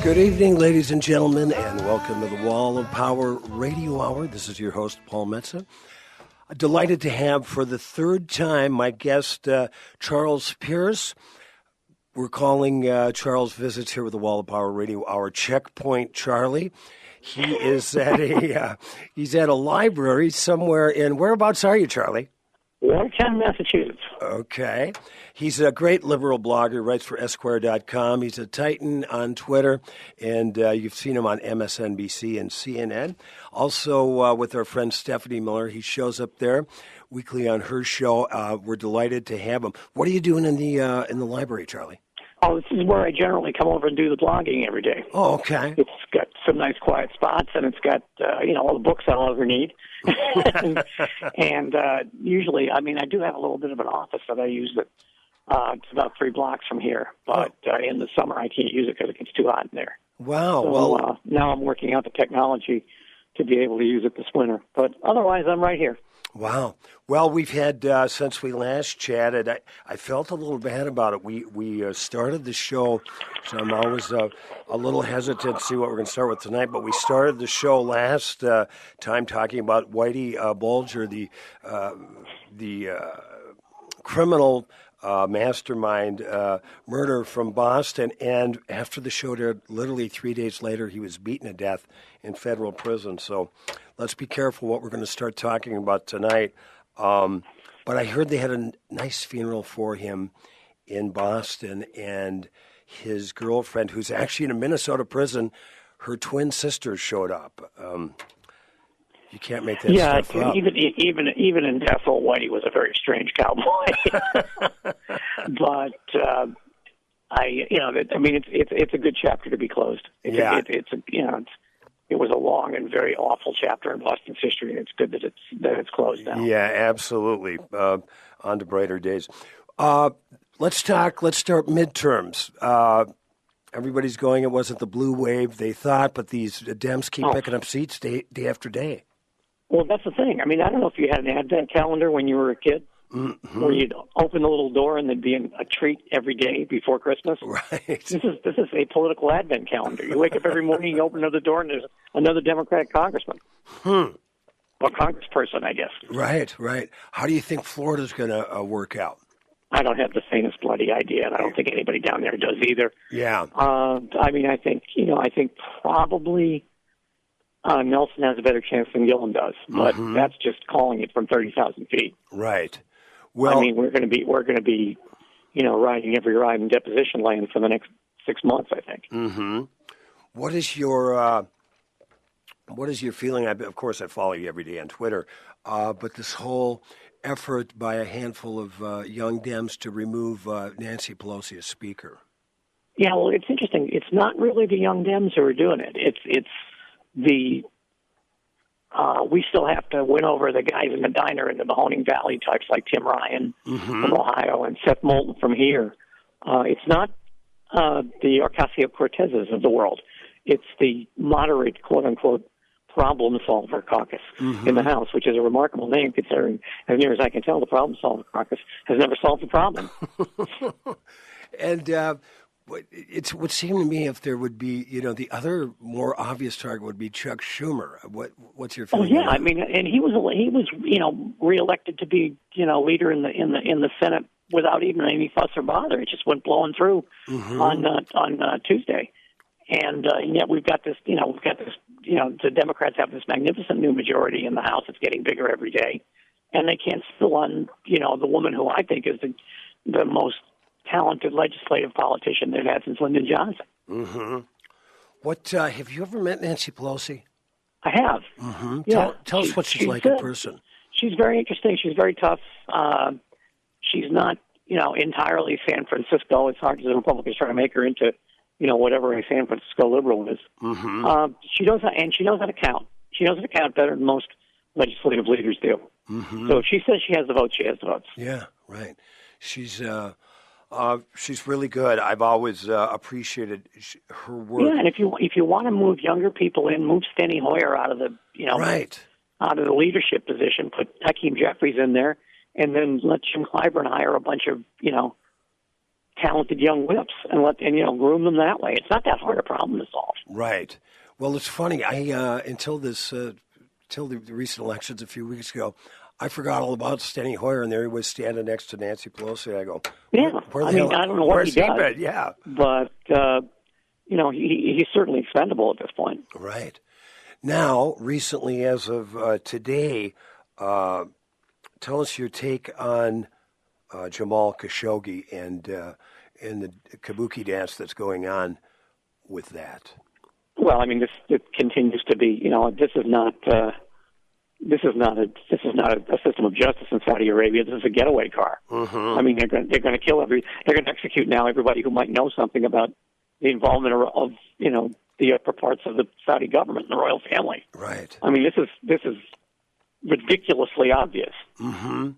Good evening, ladies and gentlemen, and welcome to the Wall of Power Radio Hour. This is your host, Paul Metza. Delighted to have for the third time my guest, Charles Pierce. We're calling Charles visits here with the Wall of Power Radio Hour Checkpoint Charlie. He is at he's at a library somewhere in, whereabouts are you, Charlie? Watertown, Massachusetts. Okay. He's a great liberal blogger, writes for Esquire.com. He's a titan on Twitter, and you've seen him on MSNBC and CNN. Also with our friend Stephanie Miller. He shows up there weekly on her show. We're delighted to have him. What are you doing in the library, Charlie? Oh, this is where I generally come over and do the blogging every day. Oh, okay. It's got some nice quiet spots, and it's got, all the books I'll ever need. and usually, I do have a little bit of an office that I use that it's about 3 blocks from here. But in the summer, I can't use it because it gets too hot in there. Wow. So, now I'm working out the technology to be able to use it this winter. But otherwise, I'm right here. Wow. Well, we've had, since we last chatted, I felt a little bad about it. We started the show, so I'm always a little hesitant to see what we're going to start with tonight, but we started the show last time talking about Whitey Bulger, the criminal mastermind murder from Boston, and after the show, literally 3 days later, he was beaten to death in federal prison. So let's be careful what we're going to start talking about tonight. But I heard they had a nice funeral for him in Boston, and his girlfriend, who's actually in a Minnesota prison, her twin sister showed up. You can't make that stuff up. Even in death, old Whitey was a very strange cowboy. But it's a good chapter to be closed. It was a long and very awful chapter in Boston's history, and it's good that it's closed now. Yeah, absolutely. On to brighter days. Let's start midterms. Everybody's going, it wasn't the blue wave they thought, but these Dems keep picking up seats day after day. Well, that's the thing. I don't know if you had an advent calendar when you were a kid, where you'd open the little door and there'd be a treat every day before Christmas. Right. This is a political advent calendar. You wake up every morning, you open another door, and there's another Democratic congressman. Or congressperson, I guess. Right. How do you think Florida's going to work out? I don't have the faintest bloody idea, and I don't think anybody down there does either. Yeah. I think probably Nelson has a better chance than Gillum does, but that's just calling it from 30,000 feet. Right. Well, we're going to be, riding every ride in deposition land for the next 6 months, I think. Mm-hmm. What is your feeling? Of course, I follow you every day on Twitter, but this whole effort by a handful of young Dems to remove Nancy Pelosi as Speaker. Yeah, well, it's interesting. It's not really the young Dems who are doing it. It's we still have to win over the guys in the diner in the Mahoning Valley types like Tim Ryan from Ohio and Seth Moulton from here. It's not the Ocasio-Cortezes of the world. It's the moderate, quote-unquote, problem solver caucus in the House, which is a remarkable name considering, as near as I can tell, the problem solver caucus has never solved a problem. And it would seem to me if there would be, the other more obvious target would be Chuck Schumer. What's your feeling? Oh yeah, and he was reelected to be leader in the Senate without even any fuss or bother. It just went blowing through on Tuesday, and yet we've got this, the Democrats have this magnificent new majority in the House. It's getting bigger every day, and they can't spill on the woman who I think is the most talented legislative politician they've had since Lyndon Johnson. Mm-hmm. What have you ever met Nancy Pelosi? I have. Mm-hmm. Yeah. Tell us what she's like in person. She's very interesting. She's very tough. She's not, entirely San Francisco. It's hard because the Republicans try to make her into, whatever a San Francisco liberal is. Mm-hmm. She knows how to count. She knows how to count better than most legislative leaders do. Mm-hmm. So if she says she has the votes, she has the votes. Yeah, right. She's really good. I've always appreciated her work. Yeah, and if you want to move younger people in, move Steny Hoyer out of the out of the leadership position, put Hakeem Jeffries in there, and then let Jim Clyburn hire a bunch of talented young whips and groom them that way. It's not that hard a problem to solve. Right. Well, it's funny. Until the recent elections a few weeks ago, I forgot all about Steny Hoyer, and there he was standing next to Nancy Pelosi. I go, yeah. I don't know what he does. Yeah. But he's certainly expendable at this point. Right. Now, recently, as of today, tell us your take on Jamal Khashoggi and the kabuki dance that's going on with that. Well, this continues to be. This is not a system of justice in Saudi Arabia. This is a getaway car. Mm-hmm. They're going to kill they're going to execute now everybody who might know something about the involvement of the upper parts of the Saudi government and the royal family. Right. This is ridiculously obvious. Mm-hmm.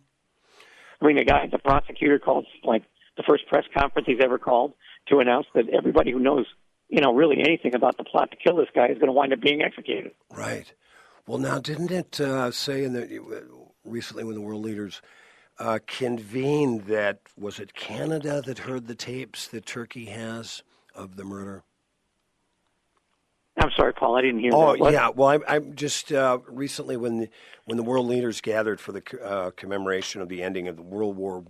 The prosecutor called like the first press conference he's ever called to announce that everybody who knows, really anything about the plot to kill this guy is going to wind up being executed. Right. Well, now, didn't it say recently when the world leaders convened that, was it Canada that heard the tapes that Turkey has of the murder? I'm sorry, Paul, I didn't hear that. Oh, yeah. Well, I'm just recently when the world leaders gathered for the commemoration of the ending of the World War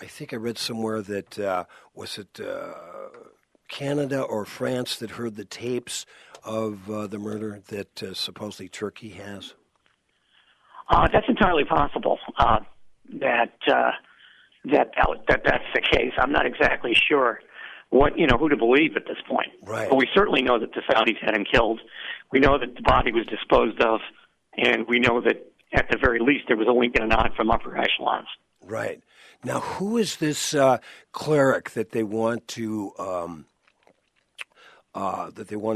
I think I read somewhere that, was it Canada or France that heard the tapes of the murder that supposedly Turkey has? That's entirely possible. That's the case. I'm not exactly sure who to believe at this point. Right. But we certainly know that the Saudis had him killed. We know that the body was disposed of, and we know that at the very least there was a wink and a nod from upper echelons. Right. Now, who is this cleric that they want to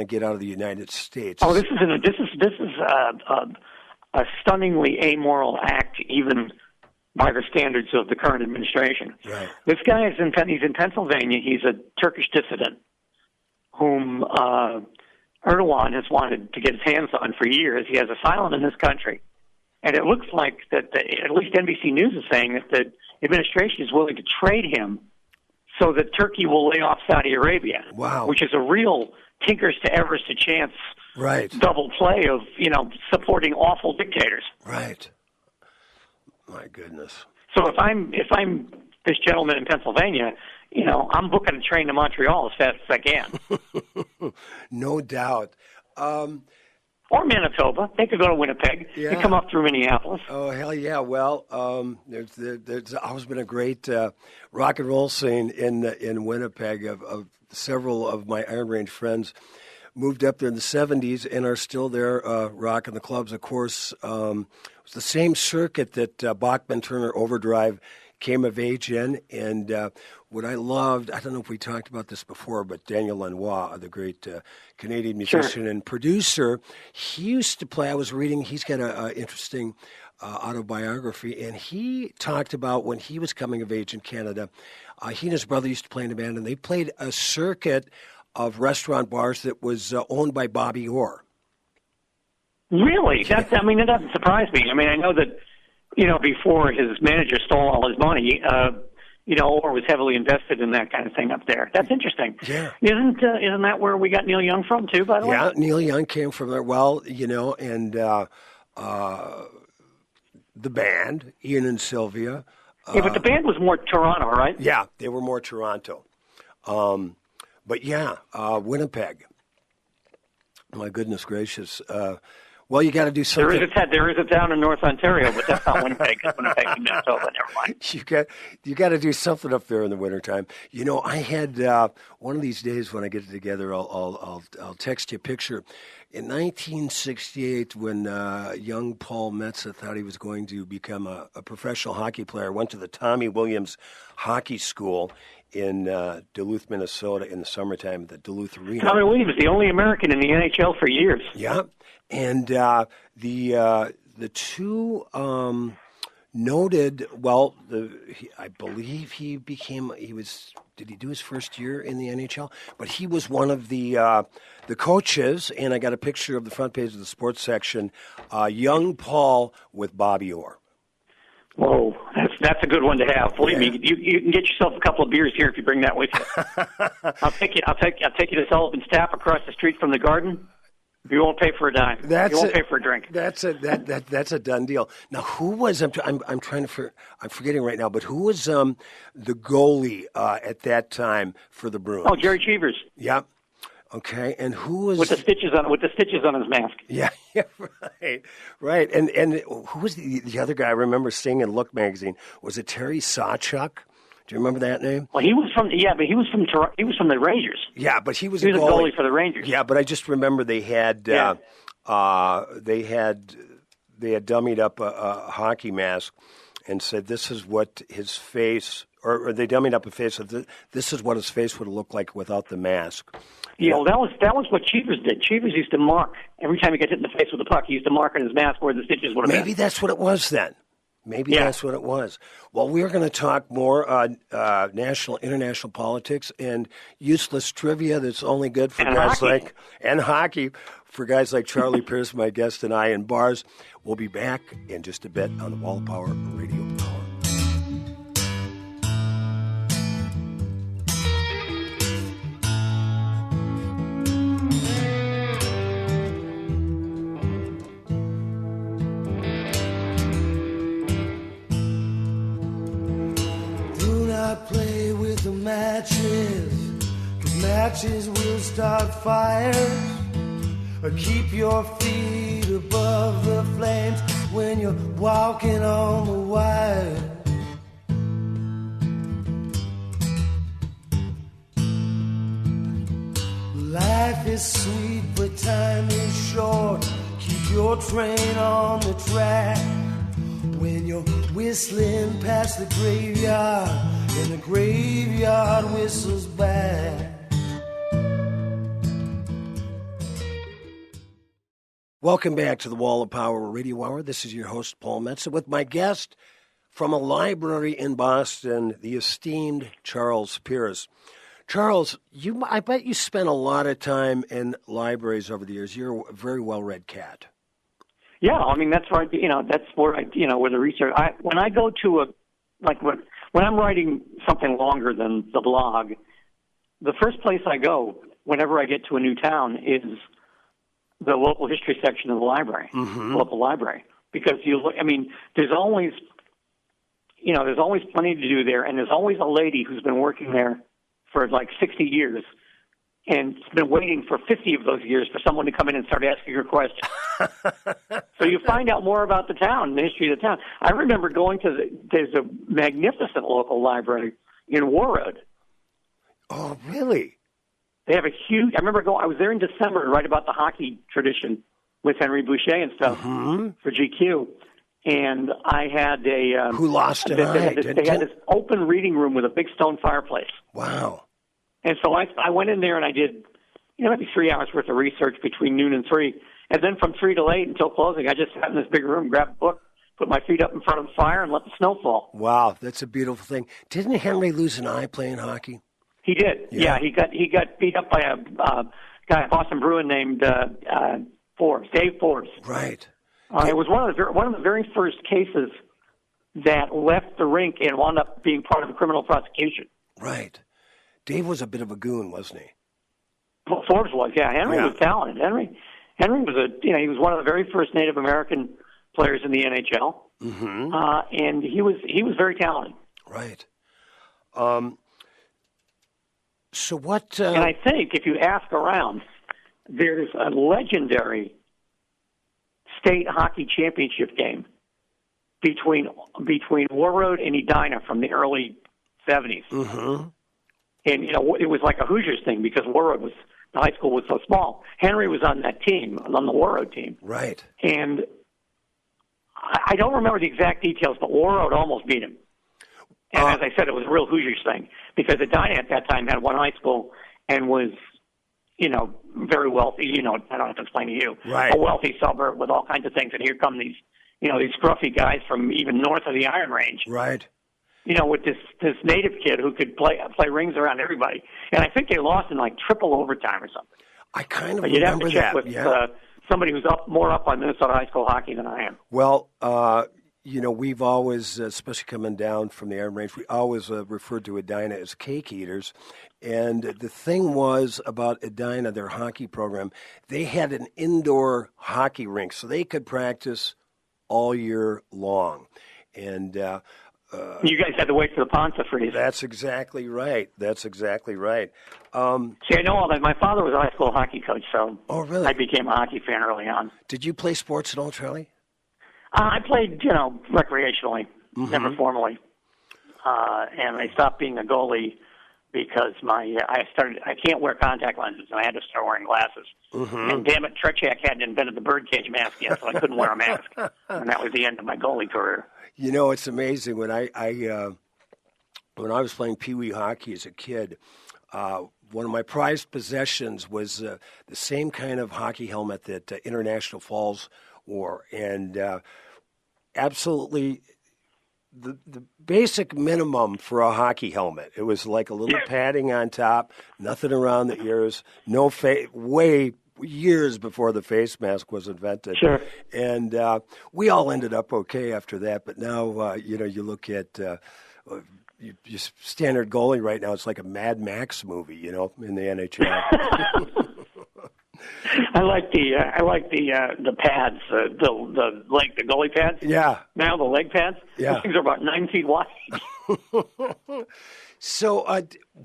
get out of the United States? Oh, this is a stunningly amoral act, even by the standards of the current administration. Right. This guy he's in Pennsylvania. He's a Turkish dissident whom Erdogan has wanted to get his hands on for years. He has asylum in this country. And it looks like that at least NBC News is saying that the administration is willing to trade him so that Turkey will lay off Saudi Arabia. Wow. Which is a real tinkers to Everest to chance double play of, supporting awful dictators. Right. My goodness. So if I'm this gentleman in Pennsylvania, I'm booking a train to Montreal as fast as I can. No doubt. Or Manitoba. They could go to Winnipeg. Yeah. They come up through Minneapolis. Oh, hell yeah. Well, there's always been a great rock and roll scene in Winnipeg. Of several of my Iron Range friends moved up there in the 70s and are still there rocking the clubs. Of course, it was the same circuit that Bachman Turner Overdrive came of age in. And what I loved, I don't know if we talked about this before, but Daniel Lanois, the great Canadian musician and producer, he used to play, I was reading, he's got an interesting autobiography, and he talked about when he was coming of age in Canada, he and his brother used to play in a band, and they played a circuit of restaurant bars that was owned by Bobby Orr. Really? That doesn't surprise me. I know that, before his manager stole all his money, Orr was heavily invested in that kind of thing up there. That's interesting. Yeah. Isn't that where we got Neil Young from, too, by the way? Yeah, Neil Young came from there. Well, and the band, Ian and Sylvia. Yeah, but the band was more Toronto, right? Yeah, they were more Toronto. But yeah, Winnipeg. My goodness gracious. Well, you got to do something. There is a town in North Ontario, but that's not Winnipeg. Winnipeg and Manitoba. Never mind. You got to do something up there in the wintertime. I had one of these days when I get together, I'll text you a picture. In 1968, when young Paul Metza thought he was going to become a professional hockey player, went to the Tommy Williams Hockey School in Duluth, Minnesota, in the summertime at the Duluth Arena. Tommy Williams was the only American in the NHL for years. Yeah, and the two noted. Well, I believe Did he do his first year in the NHL? But he was one of the coaches, and I got a picture of the front page of the sports section. Young Paul with Bobby Orr. Whoa, That's a good one to have. Believe me, you can get yourself a couple of beers here if you bring that with you. I'll take you to Sullivan's Tap across the street from the Garden. You won't pay for a dime. You won't pay for a drink. That's a done deal. Now, who was I'm forgetting right now, but who was the goalie at that time for the Bruins? Oh, Jerry Cheevers. Yep. Okay, and who was with the stitches on his mask? Yeah, right. And who was the other guy? I remember seeing in Look magazine. Was it Terry Sawchuk? Do you remember that name? Well, he was from the Rangers. Yeah, but he was a goalie for the Rangers. Yeah, but I just remember they had they had dummied up a hockey mask and said this is what his face, or they dummied up a face. This is what his face would look like without the mask. Yeah, well, that was what Cheevers did. Cheevers used to mark every time he got hit in the face with a puck. He used to mark on his mask where the stitches would have been. Maybe that's what it was then. Maybe that's what it was. Well, we're going to talk more international politics and useless trivia that's only good for guys and hockey for guys like Charlie Pierce, my guest, and I in bars. We'll be back in just a bit on the Wall of Power Radio Power. Play with the matches, 'cause matches will start fires. Or keep your feet above the flames when you're walking on the wire. Life is sweet, but time is short. Keep your train on the track when you're whistling past the graveyard. And the graveyard whistles back. Welcome back to the Wall of Power Radio Hour. This is your host, Paul Metsa, with my guest from a library in Boston, the esteemed Charles Pierce. Charles, I bet you spent a lot of time in libraries over the years. You're a very well-read cat. Yeah, I mean, that's right. That's where where the research. When I go to when I'm writing something longer than the blog, the first place I go whenever I get to a new town is the local history section of the library, local library, because there's always plenty to do there, and there's always a lady who's been working there for like 60 years, and it's been waiting for 50 of those years for someone to come in and start asking her questions. So you find out more about the town, the history of the town. I remember going there's a magnificent local library in Warroad. Oh, really? They have a huge, I was there in December to write about the hockey tradition with Henry Boucher and stuff for GQ. And I had who lost an eye? They had this open reading room with a big stone fireplace. Wow. And so I went in there and I did, maybe 3 hours worth of research between noon and 3. And then from 3 to 8 until closing, I just sat in this big room, grabbed a book, put my feet up in front of the fire, and let the snow fall. Wow, that's a beautiful thing. Didn't Henry lose an eye playing hockey? He did. Yeah, he got beat up by a guy, a Boston Bruin named Forbes, Dave Forbes. Right. It was one of the very first cases that left the rink and wound up being part of a criminal prosecution. Right. Dave was a bit of a goon, wasn't he? Well, Forbes was. Yeah, Henry was talented. Henry was he was one of the very first Native American players in the NHL, and he was very talented. Right. So what? And I think if you ask around, there's a legendary state hockey championship game between Warroad and Edina from the early 70s. And it was like a Hoosiers thing because the high school was so small. Henry was on that team, on the Warroad team. Right. And I don't remember the exact details, but Warroad almost beat him. And as I said, it was a real Hoosiers thing because Edina at that time had one high school and was, very wealthy. I don't have to explain to you. Right. A wealthy suburb with all kinds of things. And here come these scruffy guys from even north of the Iron Range. Right. With this native kid who could play rings around everybody. And I think they lost in like triple overtime or something. I kind of but you'd remember have to check that. with somebody who's more up on Minnesota high school hockey than I am. Well, we've always, especially coming down from the Army range, we always referred to Edina as cake eaters. And the thing was about Edina, their hockey program, they had an indoor hockey rink, so they could practice all year long. And you guys had to wait for the pond to freeze. That's exactly right. See, I know all that. My father was a high school hockey coach, so oh, really? I became a hockey fan early on. Did you play sports at all, Charlie? I played, recreationally, never formally. And I stopped being a goalie because I can't wear contact lenses, and I had to start wearing glasses. Mm-hmm. And damn it, Tretiak hadn't invented the birdcage mask yet, so I couldn't wear a mask. And that was the end of my goalie career. It's amazing. When I was playing Pee Wee hockey as a kid, one of my prized possessions was the same kind of hockey helmet that International Falls wore, and absolutely the basic minimum for a hockey helmet. It was like a little padding on top, nothing around the ears, no way years before the face mask was invented. Sure. And we all ended up okay after that, but now, you look at your standard goalie right now, it's like a Mad Max movie, in the NHL. I like the pads, the goalie pads. Yeah. Now the leg pads. Yeah. Those things are about 9 feet wide. So,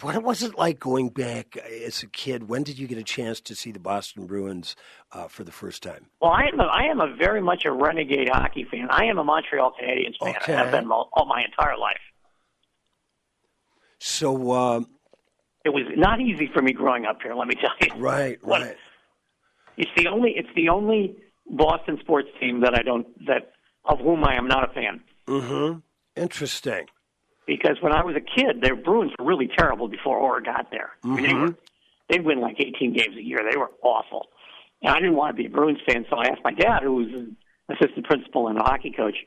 what was it like going back as a kid? When did you get a chance to see the Boston Bruins for the first time? Well, I am very much a renegade hockey fan. I am a Montreal Canadiens fan. Okay. I've been all my entire life. So, it was not easy for me growing up here. Let me tell you. Right. It's the only Boston sports team of whom I am not a fan. Mm-hmm. Interesting. Because when I was a kid, their Bruins were really terrible before Orr got there. Mm-hmm. I mean, they'd win like 18 games a year. They were awful. And I didn't want to be a Bruins fan, so I asked my dad, who was an assistant principal and a hockey coach,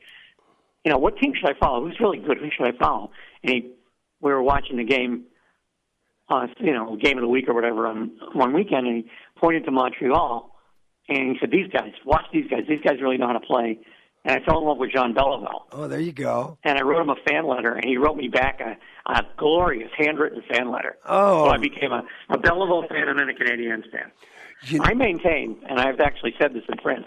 what team should I follow? Who's really good? Who should I follow? And we were watching the game, game of the week or whatever on one weekend, and he pointed to Montreal, and he said, these guys, watch these guys. These guys really know how to play. And I fell in love with John Belleville. Oh, there you go. And I wrote him a fan letter, and he wrote me back a glorious handwritten fan letter. Oh. So I became a Belleville fan and then a Canadiens fan. I maintain, and I've actually said this in print,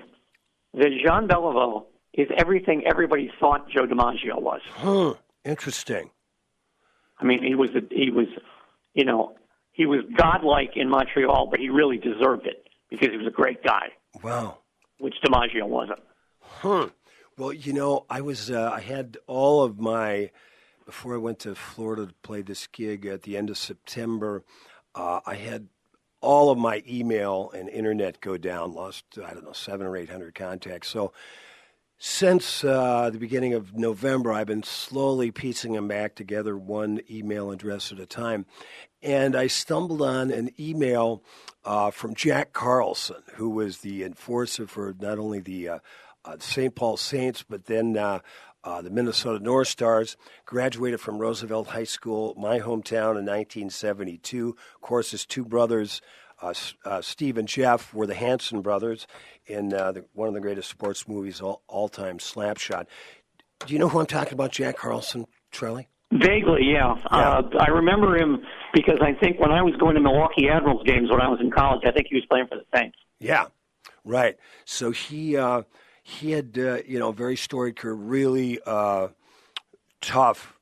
that John Belleville is everything everybody thought Joe DiMaggio was. Interesting. I mean, he was godlike in Montreal, but he really deserved it because he was a great guy. Wow. Which DiMaggio wasn't. Well, I had all of before I went to Florida to play this gig at the end of September, I had all of my email and internet go down, lost, 700 or 800 contacts. So since the beginning of November, I've been slowly piecing them back together, one email address at a time. And I stumbled on an email from Jack Carlson, who was the enforcer for not only the St. Paul Saints, but then the Minnesota North Stars. Graduated from Roosevelt High School, my hometown, in 1972. Of course, his two brothers, Steve and Jeff, were the Hanson brothers in one of the greatest sports movies all time, Slapshot. Do you know who I'm talking about, Jack Carlson, Charlie? Vaguely, yeah. I remember him because I think when I was going to Milwaukee Admirals games when I was in college, I think he was playing for the Saints. Yeah, right. So he had a very storied career, really tough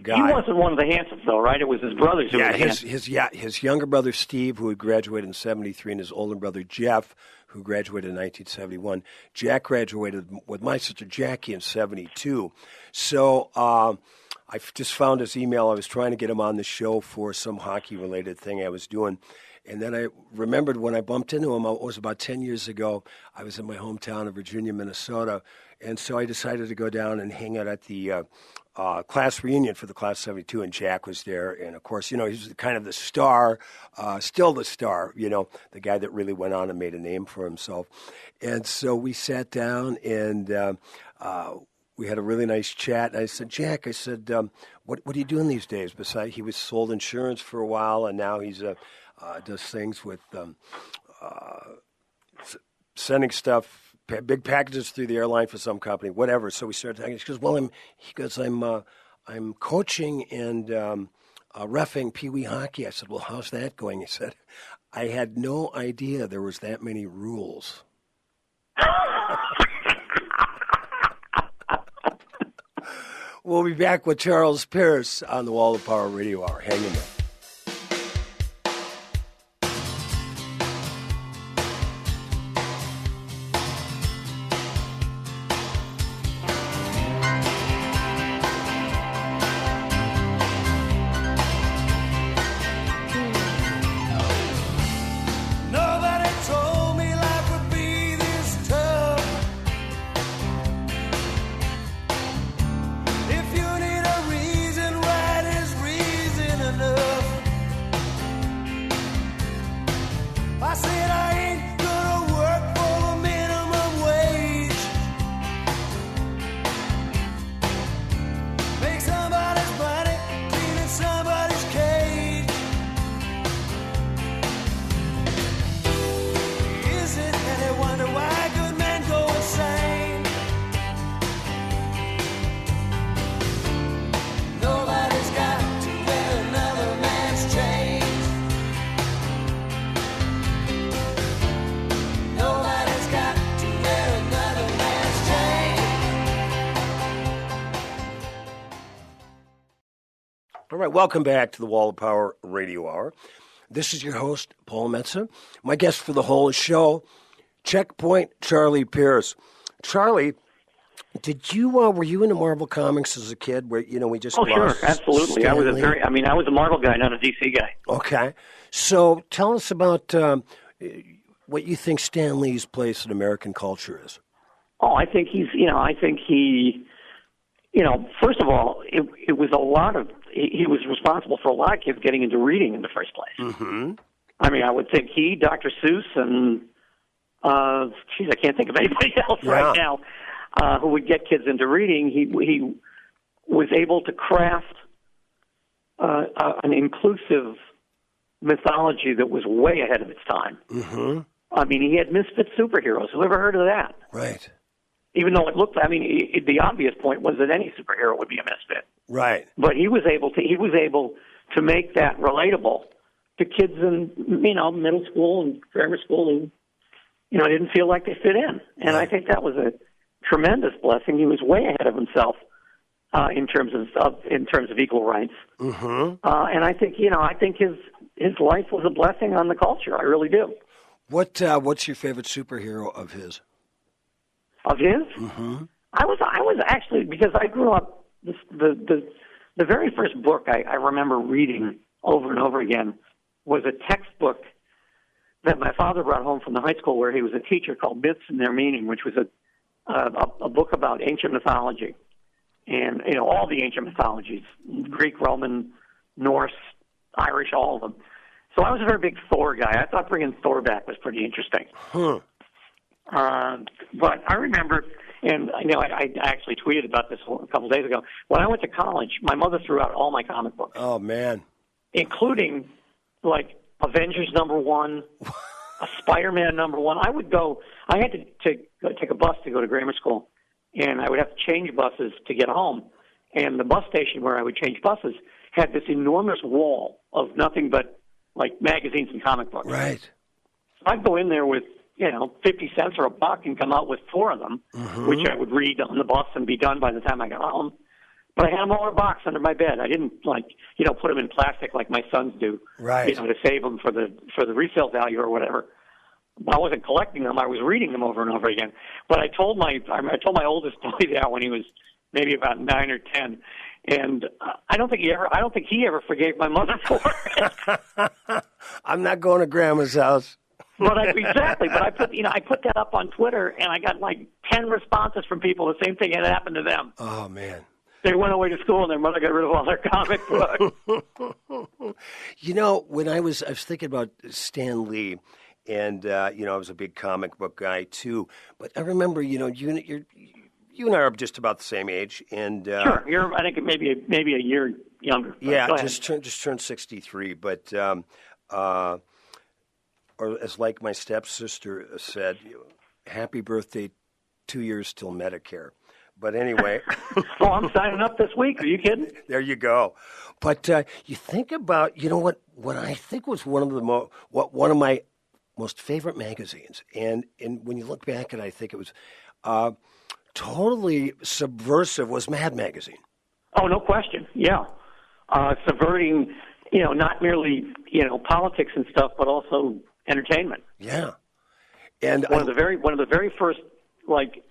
guy. He wasn't one of the Hansons, though, right? It was his brothers who were the Hansons. His younger brother Steve, who had graduated in '73, and his older brother Jeff, who graduated in 1971. Jack graduated with my sister Jackie in '72. So I just found his email. I was trying to get him on the show for some hockey-related thing I was doing. And then I remembered when I bumped into him, it was about 10 years ago. I was in my hometown of Virginia, Minnesota. And so I decided to go down and hang out at the class reunion for the Class 72, and Jack was there. And, of course, he was kind of the star, still the star, the guy that really went on and made a name for himself. And so we sat down and we had a really nice chat. And I said, Jack, what are you doing these days? Besides, he was sold insurance for a while, and now he's does things with sending stuff big packages through the airline for some company, whatever. So we started talking. She goes, well, I'm coaching and reffing Pee Wee hockey. I said, well, how's that going? He said, I had no idea there was that many rules. We'll be back with Charles Pierce on the Wall of Power Radio Hour. Hang in there. All right, welcome back to the Wall of Power Radio Hour. This is your host, Paul Metza. My guest for the whole show, Checkpoint Charlie Pierce. Charlie, were you into Marvel Comics as a kid? Where we just sure, absolutely. Stan I was Lee? I was a Marvel guy, not a DC guy. Okay, so tell us about what you think Stan Lee's place in American culture is. Oh, I think first of all, it was a lot of. He was responsible for a lot of kids getting into reading in the first place. Mm-hmm. I mean, I would think he, Dr. Seuss, and I can't think of anybody else right now who would get kids into reading. He was able to craft an inclusive mythology that was way ahead of its time. Mm-hmm. I mean, he had misfit superheroes. Who ever heard of that? Right. Even though the obvious point was that any superhero would be a misfit. Right. But he was able to make that relatable to kids in middle school and grammar school who didn't feel like they fit in. And I think that was a tremendous blessing. He was way ahead of himself in terms of equal rights. Mm-hmm. And I think his life was a blessing on the culture. I really do. What's your favorite superhero of his? Of his? Mm-hmm. I was actually, because I grew up, the very first book I remember reading over and over again was a textbook that my father brought home from the high school where he was a teacher, called Myths and Their Meaning, which was a book about ancient mythology. And, all the ancient mythologies, Greek, Roman, Norse, Irish, all of them. So I was a very big Thor guy. I thought bringing Thor back was pretty interesting. But I remember, and I actually tweeted about this a couple days ago. When I went to college, my mother threw out all my comic books. Oh, man. Including, like, Avengers #1, a Spider-Man #1. I had to take a bus to go to grammar school, and I would have to change buses to get home. And the bus station where I would change buses had this enormous wall of nothing but, like, magazines and comic books. Right. So I'd go in there with 50 cents or $1 and come out with 4 of them, Mm-hmm. which I would read on the bus and be done by the time I got home. But I had them all in a box under my bed. I didn't put them in plastic like my sons do, Right. to save them for the resale value or whatever. I wasn't collecting them. I was reading them over and over again. But I told my oldest boy that when he was maybe about 9 or 10, and I don't think he ever forgave my mother for it. I'm not going to Grandma's house. But I put that up on Twitter, and I got like 10 responses from people. The same thing had happened to them. Oh, man. They went away to school, and their mother got rid of all their comic books. When I was thinking about Stan Lee, and I was a big comic book guy too. But I remember, you and I are just about the same age, and sure, I think maybe a year younger. Yeah, just turned 63, but. Or as like my stepsister said, happy birthday, 2 years till Medicare. But anyway. Oh, I'm signing up this week. Are you kidding? There you go. But you think about, what I think was one of my most favorite magazines. And when you look back at it, I think it was totally subversive was Mad Magazine. Oh, no question. Yeah. Subverting, not merely, politics and stuff, but also entertainment. Yeah. And one of the very first, like,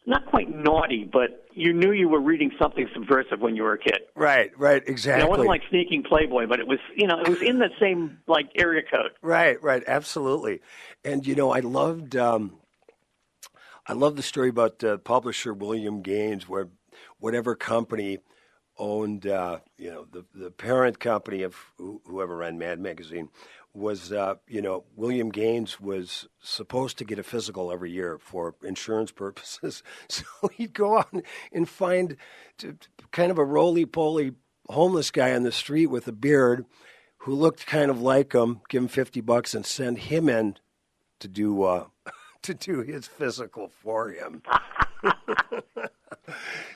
not quite naughty, but you knew you were reading something subversive when you were a kid. Right, exactly. It wasn't like sneaking Playboy, but it was, it was in the same, like, area code. Right, absolutely. And, I loved the story about publisher William Gaines, where whatever company owned, the parent company of whoever ran Mad Magazine was, William Gaines was supposed to get a physical every year for insurance purposes. So he'd go out and find kind of a roly-poly homeless guy on the street with a beard who looked kind of like him, give him $50 and send him in to do his physical for him.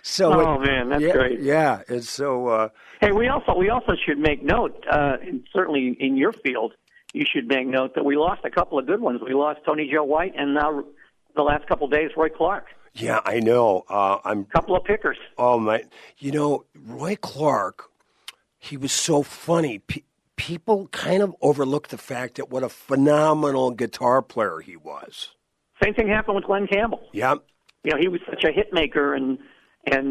So man, that's great. Yeah, and so hey, we also should make note, and certainly in your field, you should make note that we lost a couple of good ones. We lost Tony Joe White, and now the last couple of days, Roy Clark. Yeah, I know. Couple of pickers. Oh my! Roy Clark, he was so funny. People kind of overlooked the fact that what a phenomenal guitar player he was. Same thing happened with Glenn Campbell. Yeah. He was such a hit maker, and I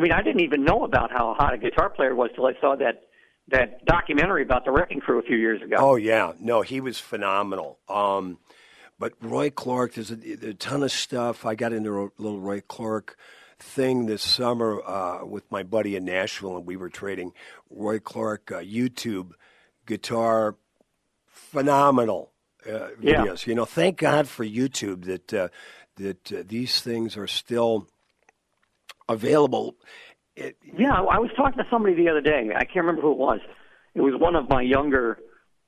mean, I didn't even know about how hot a guitar player was till I saw that documentary about the Wrecking Crew a few years ago. Oh yeah, no, he was phenomenal. But Roy Clark, there's a ton of stuff. I got into a little Roy Clark thing this summer with my buddy in Nashville, and we were trading Roy Clark YouTube guitar, phenomenal videos. Yeah. Thank God for YouTube that these things are still available. I was talking to somebody the other day. I can't remember who it was. It was one of my younger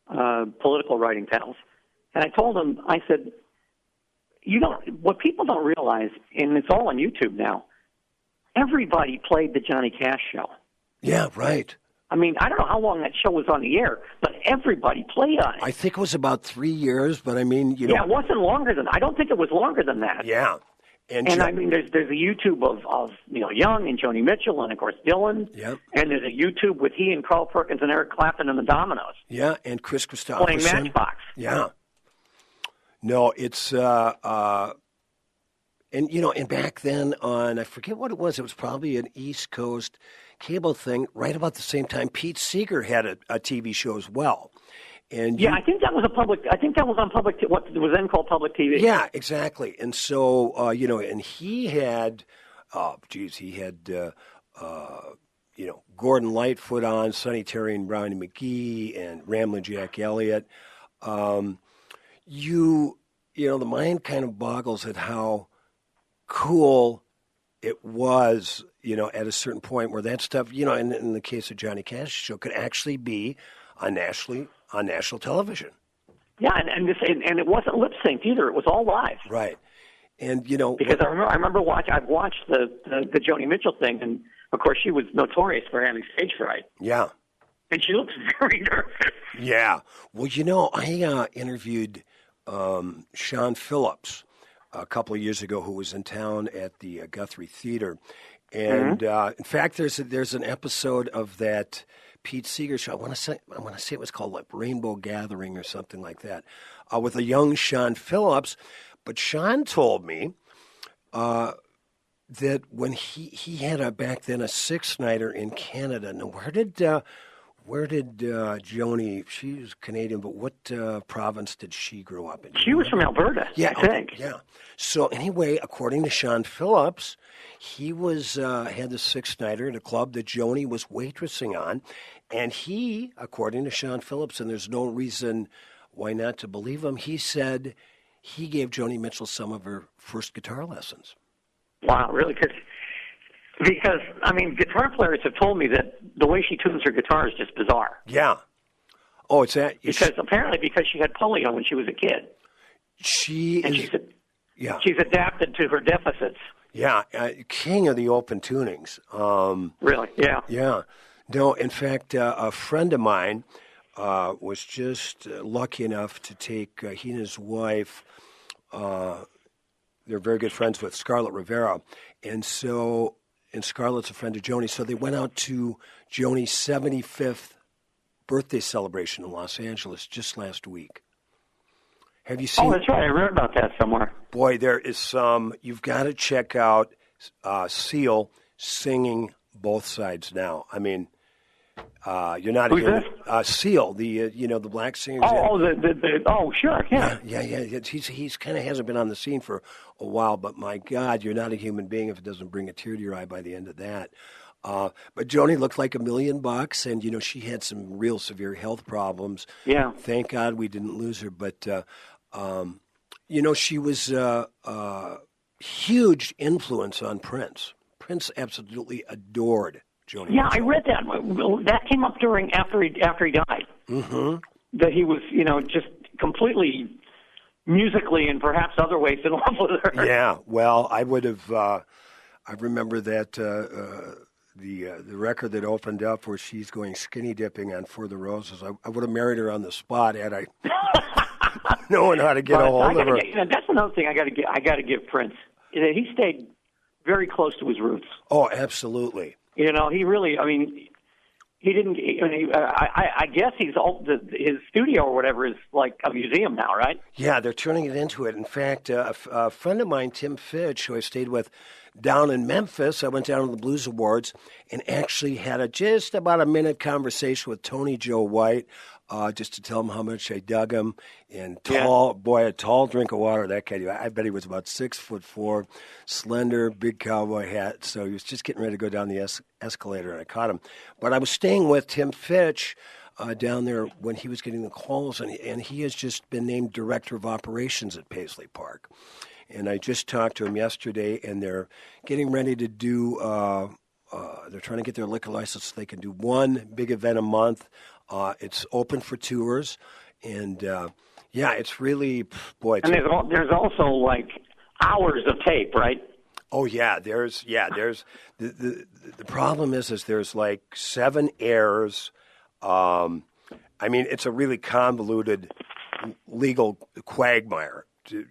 political writing pals. And I told him, I said, what people don't realize, and it's all on YouTube now, everybody played the Johnny Cash show. Yeah, right. I mean, I don't know how long that show was on the air, but everybody played on it. I think it was about 3 years, but I mean, Yeah, it wasn't longer than, I don't think it was longer than that. Yeah. And I mean, there's a YouTube of Young and Joni Mitchell and, of course, Dylan. Yep. And there's a YouTube with he and Carl Perkins and Eric Clapton and the Dominoes. Yeah, and Chris Christopherson. Playing Matchbox. Yeah. No, it's, and back then I forget what it was probably an East Coast cable thing. Right about the same time, Pete Seeger had a TV show as well. And I think that was on public, what was then called public TV. Yeah, exactly. And so, and he had, Gordon Lightfoot on, Sonny Terry and Brownie McGee, and Ramblin' Jack Elliott. The mind kind of boggles at how cool it was, at a certain point where that stuff, in the case of Johnny Cash show, could actually be on national television. Yeah, and it wasn't lip synced either. It was all live. Right. And because I remember I've watched the Joni Mitchell thing, and of course she was notorious for having stage fright. Yeah. And she looks very nervous. Yeah. Well, I interviewed Sean Phillips a couple of years ago, who was in town at the Guthrie Theater, and in fact, there's an episode of that Pete Seeger show. I want to say it was called like Rainbow Gathering or something like that, with a young Sean Phillips. But Sean told me that when he had back then a six-nighter in Canada. Now, where did Joni? She's Canadian, but what province did she grow up in? She was from Alberta, yeah, I think. Yeah. So anyway, according to Sean Phillips, he was had the six-nighter at a club that Joni was waitressing on, and he, according to Sean Phillips, and there's no reason why not to believe him, he said he gave Joni Mitchell some of her first guitar lessons. Wow, really? Because, I mean, guitar players have told me that the way she tunes her guitar is just bizarre. Yeah. Oh, it's that. Because she had polio when she was a kid. She And is, she's adapted to her deficits. yeah, king of the open tunings. Really? Yeah. Yeah. No, in fact, a friend of mine was just lucky enough to take he and his wife. They're very good friends with Scarlett Rivera, and Scarlett's a friend of Joni. So they went out to Joni's 75th birthday celebration in Los Angeles just last week. Have you seen? Oh, that's right. I read about that somewhere. Boy, there is some. You've got to check out Seal singing both sides now. I mean, you're not Who's even this? Seal, the the black singer. Oh, sure, yeah. Yeah. He's kind of hasn't been on the scene for a while, but my God, you're not a human being if it doesn't bring a tear to your eye by the end of that. But Joni looked like $1 million, and she had some real severe health problems. Yeah. Thank God we didn't lose her, but she was a huge influence on Prince. Prince absolutely adored Joni. Yeah, Mitchell. I read that. That came up after he died. Mm-hmm. That he was, just completely musically and perhaps other ways in love with her. Yeah, well, I would have. I remember that the record that opened up where she's going skinny dipping on For the Roses. I would have married her on the spot had I known how to get a hold of her. That's another thing I got to give Prince. He stayed very close to his roots. Oh, absolutely. He really. I mean, he didn't. I guess his studio or whatever is like a museum now, right? Yeah, they're turning it into it. In fact, a friend of mine, Tim Fitch, who I stayed with down in Memphis, I went down to the Blues Awards and actually had just about a minute conversation with Tony Joe White, just to tell him how much I dug him. And a tall drink of water, that guy. I bet he was about 6'4", slender, big cowboy hat. So he was just getting ready to go down the escalator, and I caught him. But I was staying with Tim Fitch down there when he was getting the calls, and he has just been named Director of Operations at Paisley Park. And I just talked to him yesterday, and they're getting ready to do they're trying to get their liquor license so they can do one big event a month. It's open for tours, and it's really, boy. And there's also like hours of tape, right? Oh there's the problem is there's like 7 airs. I mean, it's a really convoluted legal quagmire. To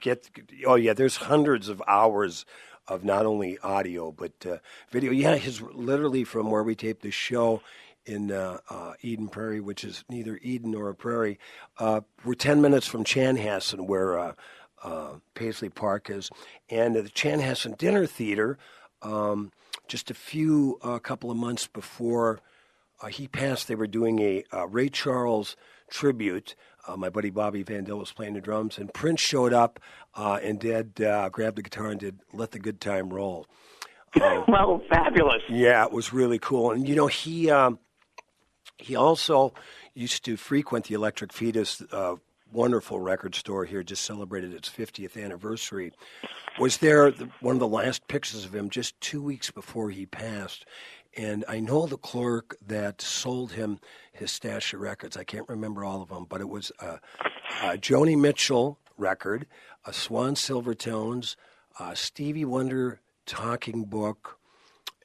get. Oh yeah, there's hundreds of hours of not only audio but video. Yeah, his literally from where we taped the show in Eden Prairie, which is neither Eden nor a prairie. We're 10 minutes from Chanhassen, where Paisley Park is, and the Chanhassen Dinner Theater. Just a couple of months before he passed, they were doing a Ray Charles tribute. My buddy Bobby Vandell was playing the drums, and Prince showed up and grabbed the guitar and did "Let the Good Time Roll." Well, fabulous. Yeah, it was really cool. And he also used to frequent the Electric Fetus, wonderful record store here, just celebrated its 50th anniversary. Was there one of the last pictures of him just 2 weeks before he passed. And I know the clerk that sold him his stash of records. I can't remember all of them, but it was a Joni Mitchell record, a Swan Silvertones, Stevie Wonder talking book,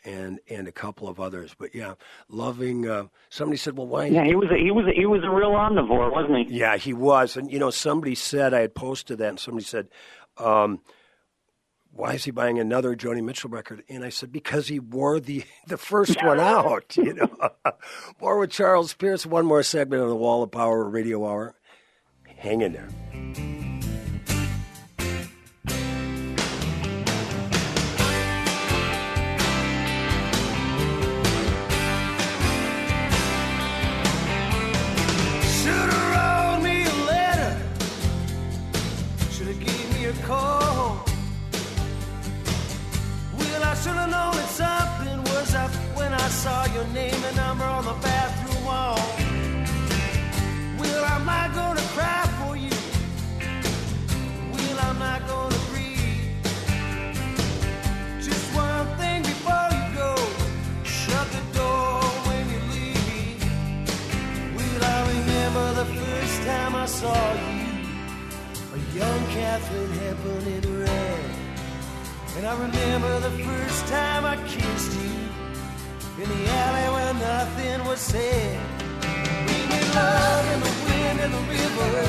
and a couple of others. But yeah, loving. Somebody said, "Well, why?" Yeah, he was a real omnivore, wasn't he? Yeah, he was. And somebody said, I had posted that, and somebody said, why is he buying another Joni Mitchell record? And I said, because he wore the first one out, More with Charles Pierce, one more segment of the Wall of Power Radio Hour. Hang in there. Should've wrote me a letter. Should've gave me a call. I should have known that something was up when I saw your name and number on the bathroom wall. Well, I'm not gonna cry for you. Well, I'm not gonna grieve. Just one thing before you go, shut the door when you leave. Well, I remember the first time I saw you. young Kathleen Hepburn in red. And I remember the first time I kissed you in the alley where nothing was said. We made love in the wind and the river.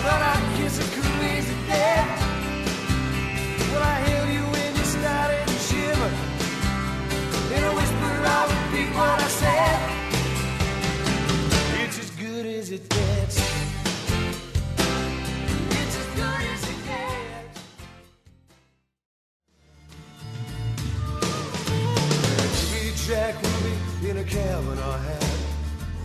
Thought I'd kiss a crazy death. Well, I held you when you started to shiver. In a whisper, I repeat what I said. It's as good as it gets. It's as good as it gets. Jack Ruby in a Kavanaugh hat.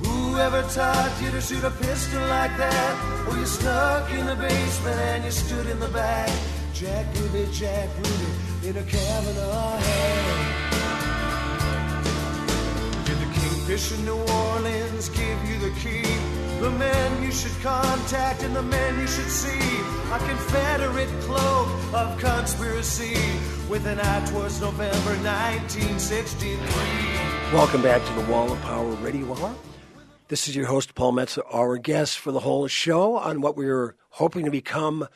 Whoever taught you to shoot a pistol like that? Well, you stuck in the basement and you stood in the back. Jack Ruby in a Kavanaugh hat. Did the Kingfish in New Orleans give you the key? The men you should contact and the men you should see. A Confederate cloak of conspiracy. With an eye towards November 1963. Welcome back to the Wall of Power Radio Hour. This is your host, Paul Metsa, our guest for the whole show on what we're hoping to become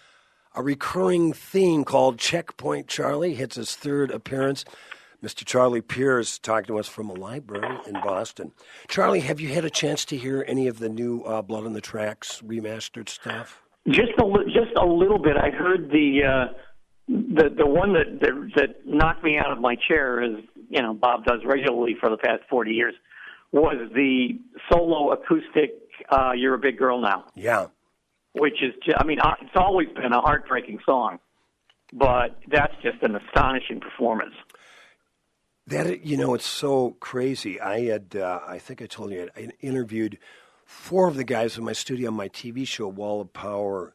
a recurring theme called Checkpoint Charlie. Hits his third appearance. Mr. Charlie Pierce talking to us from a library in Boston. Charlie, have you had a chance to hear any of the new Blood on the Tracks remastered stuff? Just a little bit. I heard the one that knocked me out of my chair, as you know, Bob does regularly for the past 40 years, was the solo acoustic "You're a Big Girl Now." Yeah, which is, it's always been a heartbreaking song, but that's just an astonishing performance. That, it's so crazy. I think I told you, I interviewed 4 of the guys in my studio on my TV show, Wall of Power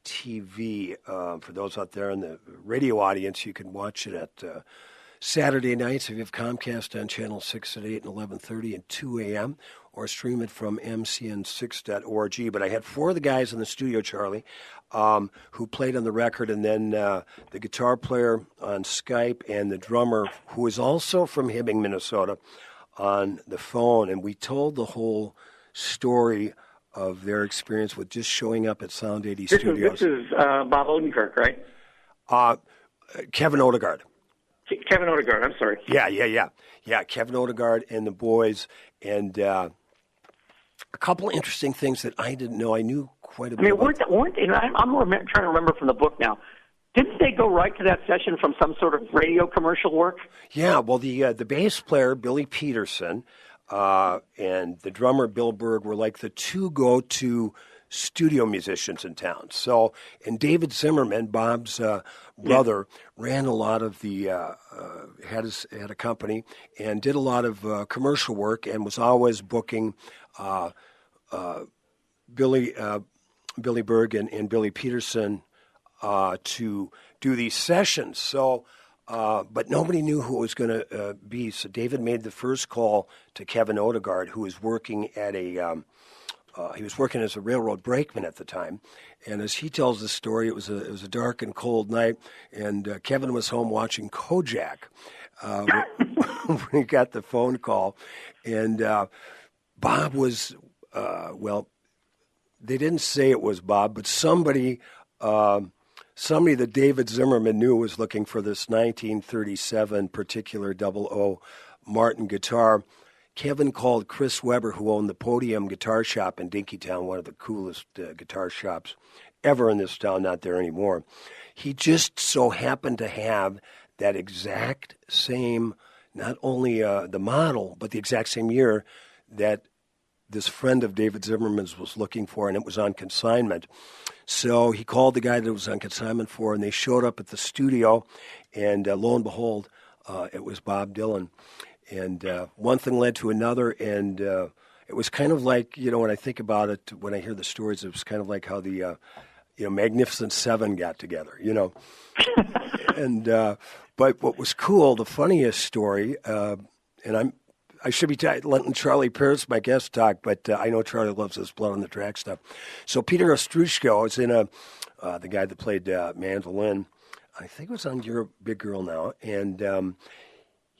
TV. For those out there in the radio audience, you can watch it at Saturday nights if you have Comcast on channel 6 at 8 and 11:30 and 2 a.m. or stream it from mcn6.org. But I had 4 of the guys in the studio, Charlie, who played on the record, and then the guitar player on Skype and the drummer, who is also from Hibbing, Minnesota, on the phone. And we told the whole story of their experience with just showing up at Sound 80 Studios. This is Bob Odenkirk, right? Kevin Odegaard. Kevin Odegaard, I'm sorry. Yeah, Kevin Odegaard and the boys, and a couple of interesting things that I didn't know. I knew quite a bit about. I'm trying to remember from the book now. Didn't they go right to that session from some sort of radio commercial work? Yeah, well, the bass player, Billy Peterson, and the drummer, Bill Berg, were like the 2 go-to studio musicians in town. So, and David Zimmerman, Bob's brother, ran a lot of the had a company and did a lot of commercial work and was always booking Billy Berg and Billy Peterson to do these sessions. So, but nobody knew who it was going to be. So David made the first call to Kevin Odegaard, who was working at he was working as a railroad brakeman at the time, and as he tells the story, it was a dark and cold night, and Kevin was home watching Kojak when he got the phone call, and Bob was they didn't say it was Bob, but somebody that David Zimmerman knew was looking for this 1937 particular 00 Martin guitar. Kevin called Chris Weber, who owned the Podium Guitar Shop in Dinkytown, one of the coolest guitar shops ever in this town, not there anymore. He just so happened to have that exact same, not only the model, but the exact same year that this friend of David Zimmerman's was looking for, and it was on consignment. So he called the guy that it was on consignment for, and they showed up at the studio, and lo and behold, it was Bob Dylan. And one thing led to another, and it was kind of like, when I think about it, when I hear the stories, it was kind of like how the, Magnificent Seven got together, And but what was cool, the funniest story, and I should be letting Charlie Pierce, my guest, talk, but I know Charlie loves this Blood on the Track stuff. So Peter Ostrushko is in the guy that played mandolin. I think it was on You're a Big Girl Now, and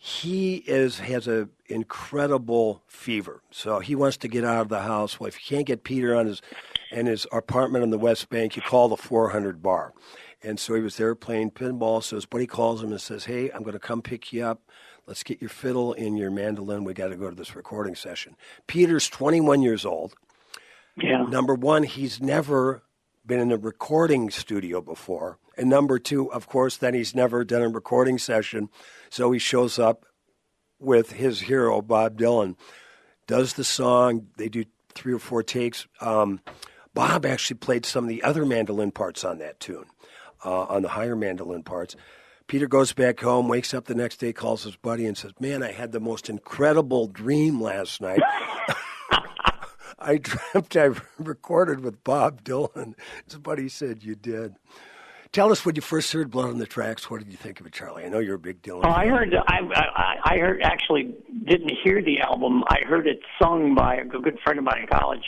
he has a incredible fever, so he wants to get out of the house. Well, if you can't get Peter in his apartment on the West Bank, you call the 400 bar. And so he was there playing pinball. So his buddy calls him and says, "Hey, I'm going to come pick you up. Let's get your fiddle and your mandolin. We got to go to this recording session." Peter's 21 years old. Yeah. Number one, he's never been in a recording studio before. And number two, of course, then he's never done a recording session. So he shows up with his hero, Bob Dylan, does the song. They do 3 or 4 takes. Bob actually played some of the other mandolin parts on that tune, on the higher mandolin parts. Peter goes back home, wakes up the next day, calls his buddy and says, "Man, I had the most incredible dream last night. I dreamt I recorded with Bob Dylan." His buddy said, "You did." Tell us, when you first heard Blood on the Tracks, what did you think of it, Charlie? I know you're a big Dylan fan. I heard, actually didn't hear the album. I heard it sung by a good friend of mine in college,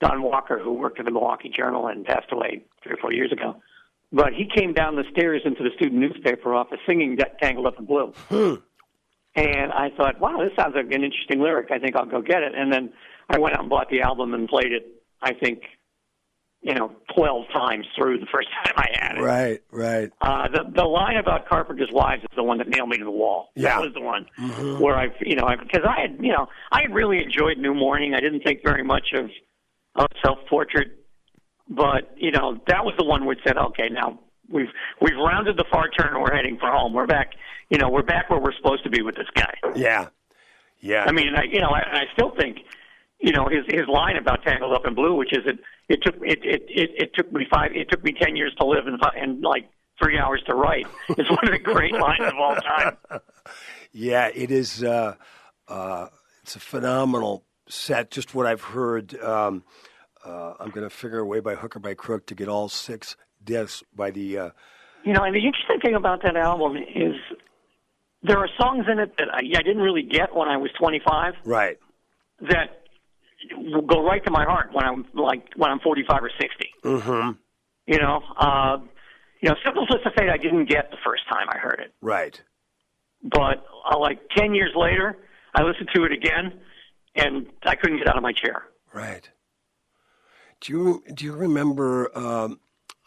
Don Walker, who worked at the Milwaukee Journal and passed away 3 or 4 years ago. But he came down the stairs into the student newspaper office singing "Tangled Up in Blue." And I thought, wow, this sounds like an interesting lyric. I think I'll go get it. And then I went out and bought the album and played it, I think, 12 times through the first time I had it. Right. The line about Carpenter's Wives is the one that nailed me to the wall. Yeah. That was the one where because I had really enjoyed New Morning. I didn't think very much of Self-Portrait, but that was the one where it said, okay, now we've rounded the far turn and we're heading for home. We're back, we're back where we're supposed to be with this guy. Yeah. I mean, I still think, his line about "Tangled Up in Blue," which is it took me 10 years to live and like 3 hours to write. It's one of the great lines of all time. Yeah, it is. It's a phenomenal set. Just what I've heard. I'm going to figure a way by hook or by crook to get all 6 discs by the. And the interesting thing about that album is there are songs in it that I didn't really get when I was 25. Right. That go right to my heart when I'm 45 or 60. Mm-hmm. Simple Twist of Fate I didn't get the first time I heard it. Right. But 10 years later, I listened to it again, and I couldn't get out of my chair. Right. Do you remember?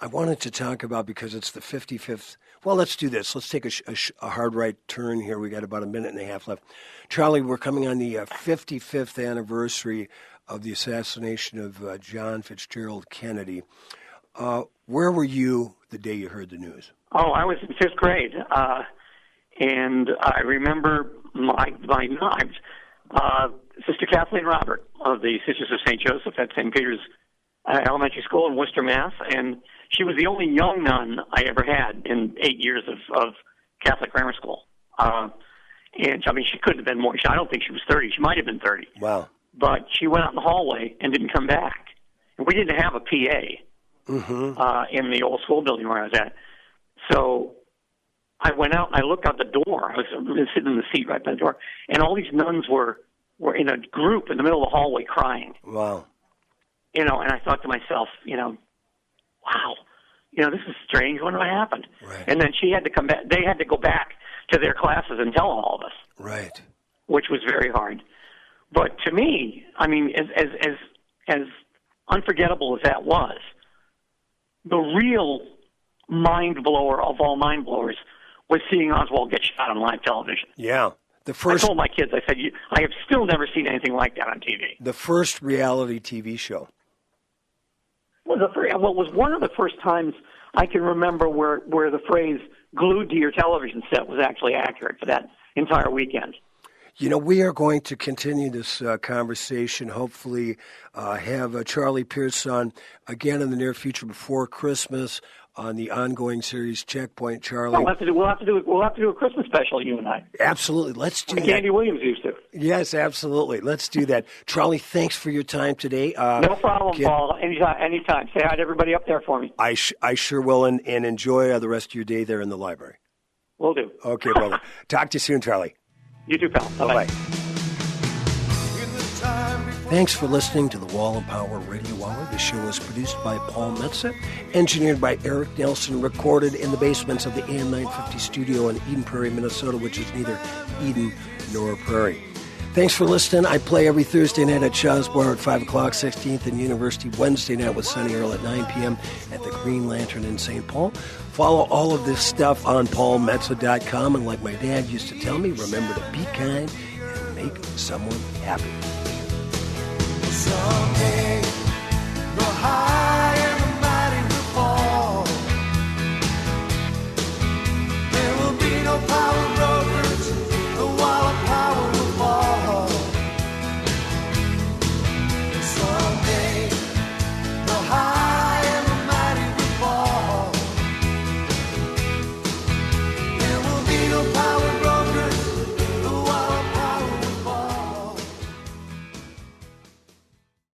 I wanted to talk about, because it's the 55th. Well, let's do this. Let's take a hard right turn here. We got about a minute and a half left. Charlie, we're coming on the 55th anniversary of the assassination of John Fitzgerald Kennedy. Where were you the day you heard the news? Oh, I was in 5th grade, and I remember my knives. Sister Kathleen Robert of the Sisters of St. Joseph at St. Peter's Elementary School in Worcester, Mass., and she was the only young nun I ever had in 8 years of Catholic grammar school. And, she couldn't have been more. I don't think she was 30. She might have been 30. Wow. But she went out in the hallway and didn't come back. And we didn't have a PA in the old school building where I was at. So I went out and I looked out the door. I was sitting in the seat right by the door. And all these nuns were in a group in the middle of the hallway crying. Wow. And I thought to myself, wow, this is strange. When did it happen? Right. And then she had to come back. They had to go back to their classes and tell all of us. Right. Which was very hard. But to me, as unforgettable as that was, the real mind blower of all mind blowers was seeing Oswald get shot on live television. Yeah. I told my kids, I said, I have still never seen anything like that on TV. The first reality TV show. Was one of the first times I can remember where the phrase "glued to your television set" was actually accurate for that entire weekend. We are going to continue this conversation, hopefully have Charlie Pierce on again in the near future before Christmas on the ongoing series Checkpoint, Charlie. We'll have to do a Christmas special, you and I. Absolutely. Let's do that. Like Andy Williams used to. Yes, absolutely. Let's do that. Charlie, thanks for your time today. No problem, Paul. Anytime. Say hi to everybody up there for me. I sure will, and enjoy the rest of your day there in the library. Will do. Okay, brother. Talk to you soon, Charlie. You too, pal. Bye-bye. In the time before Thanks for listening to the Wall and Power Radio Hour. The show is produced by Paul Metza, engineered by Eric Nelson, recorded in the basements of the AM 950 studio in Eden Prairie, Minnesota, which is neither Eden nor Prairie. Thanks for listening. I play every Thursday night at Shaw's Bar at 5 o'clock, 16th and University, Wednesday night with Sunny Earl at 9 p.m. at the Green Lantern in St. Paul. Follow all of this stuff on paulmetza.com, and like my dad used to tell me, remember to be kind and make someone happy. Someday